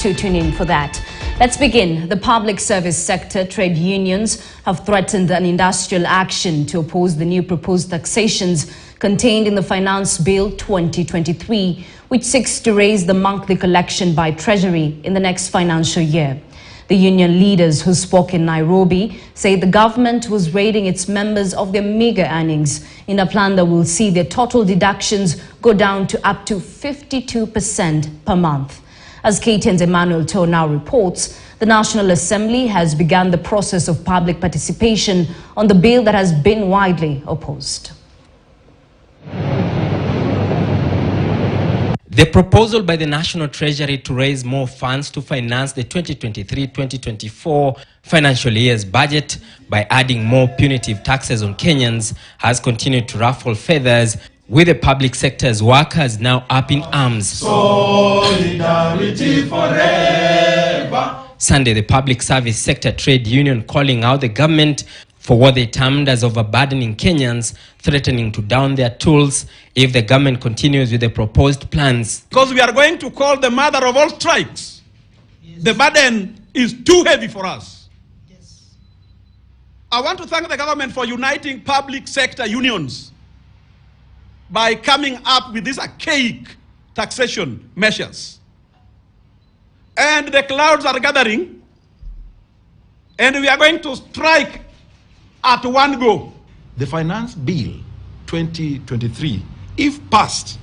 To tune in for that. Let's begin. The public service sector trade unions have threatened an industrial action to oppose the new proposed taxations contained in the Finance Bill 2023, which seeks to raise the monthly collection by Treasury in the next financial year. The union leaders who spoke in Nairobi say the government was raiding its members of their meager earnings in a plan that will see their total deductions go down to up to 52% per month. As KTN's Emmanuel To now reports, the National Assembly has begun the process of public participation on the bill that has been widely opposed. The proposal by the National Treasury to raise more funds to finance the 2023-2024 financial year's budget by adding more punitive taxes on Kenyans has continued to ruffle feathers, with the public sector's workers now up in arms. Solidarity forever. Sunday, the public service sector trade union calling out the government for what they termed as overburdening Kenyans, threatening to down their tools if the government continues with the proposed plans. Because we are going to call the mother of all strikes. Yes. The burden is too heavy for us. Yes. I want to thank the government for uniting public sector unions by coming up with these archaic taxation measures. And the clouds are gathering, and we are going to strike at one go. The Finance Bill 2023, if passed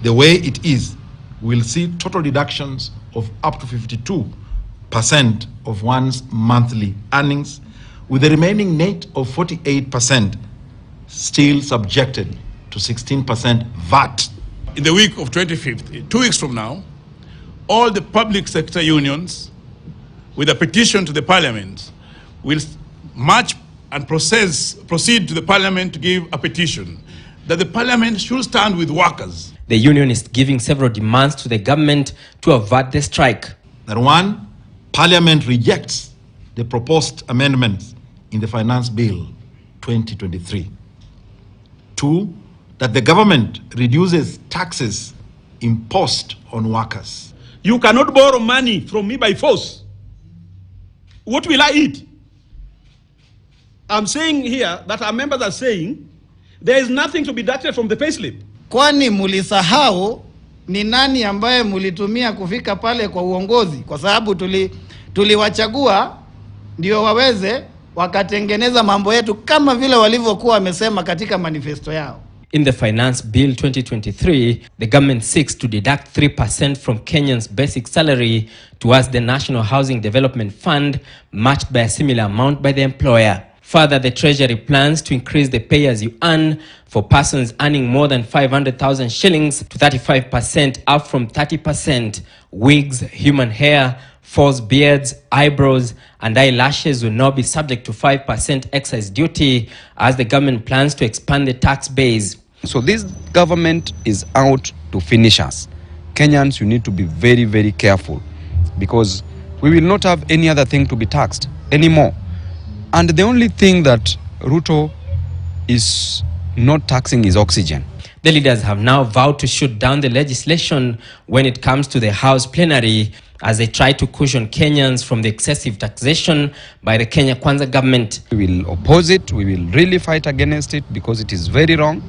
the way it is, will see total deductions of up to 52% of one's monthly earnings, with the remaining net of 48% still subjected to 16% VAT. In the week of 25th, 2 weeks from now, all the public sector unions, with a petition to the parliament, will march and proceed to the parliament to give a petition that the parliament should stand with workers. The union is giving several demands to the government to avert the strike. That one, parliament rejects the proposed amendments in the Finance Bill 2023. Two, that the government reduces taxes imposed on workers. You cannot borrow money from me by force. What will I eat? I'm saying here that our members are saying there is nothing to be deducted from the payslip. Kwani mulisahau ni nani ambaye mulitumia kufika pale kwa uongozi? Kwa sababu tuliwachagua ndio waweze wakatengeneza mambo yetu kama vile walivyokuwa wamesema katika manifesto yao. In the Finance Bill 2023, the government seeks to deduct 3% from Kenyans' basic salary towards the National Housing Development Fund, matched by a similar amount by the employer. Further, the Treasury plans to increase the pay-as-you-earn for persons earning more than 500,000 shillings to 35%, up from 30%. Wigs, human hair, false beards, eyebrows, and eyelashes will now be subject to 5% excise duty as the government plans to expand the tax base. So this government is out to finish us. Kenyans, you need to be very, very careful, because we will not have any other thing to be taxed anymore. And the only thing that Ruto is not taxing is oxygen. The leaders have now vowed to shoot down the legislation when it comes to the House plenary as they try to cushion Kenyans from the excessive taxation by the Kenya Kwanza government. We will oppose it. We will really fight against it because it is very wrong.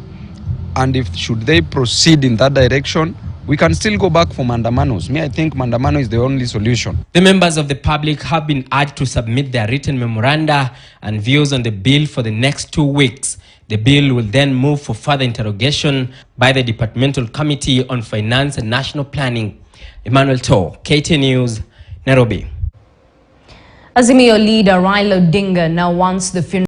And if should they proceed in that direction, we can still go back for mandamanos. I think mandamano is the only solution. The members of the public have been urged to submit their written memoranda and views on the bill for the next 2 weeks. The bill will then move for further interrogation by the Departmental Committee on Finance and National Planning. Emmanuel To, KTN News, Nairobi. Azimio leader Raila Odinga now wants the funeral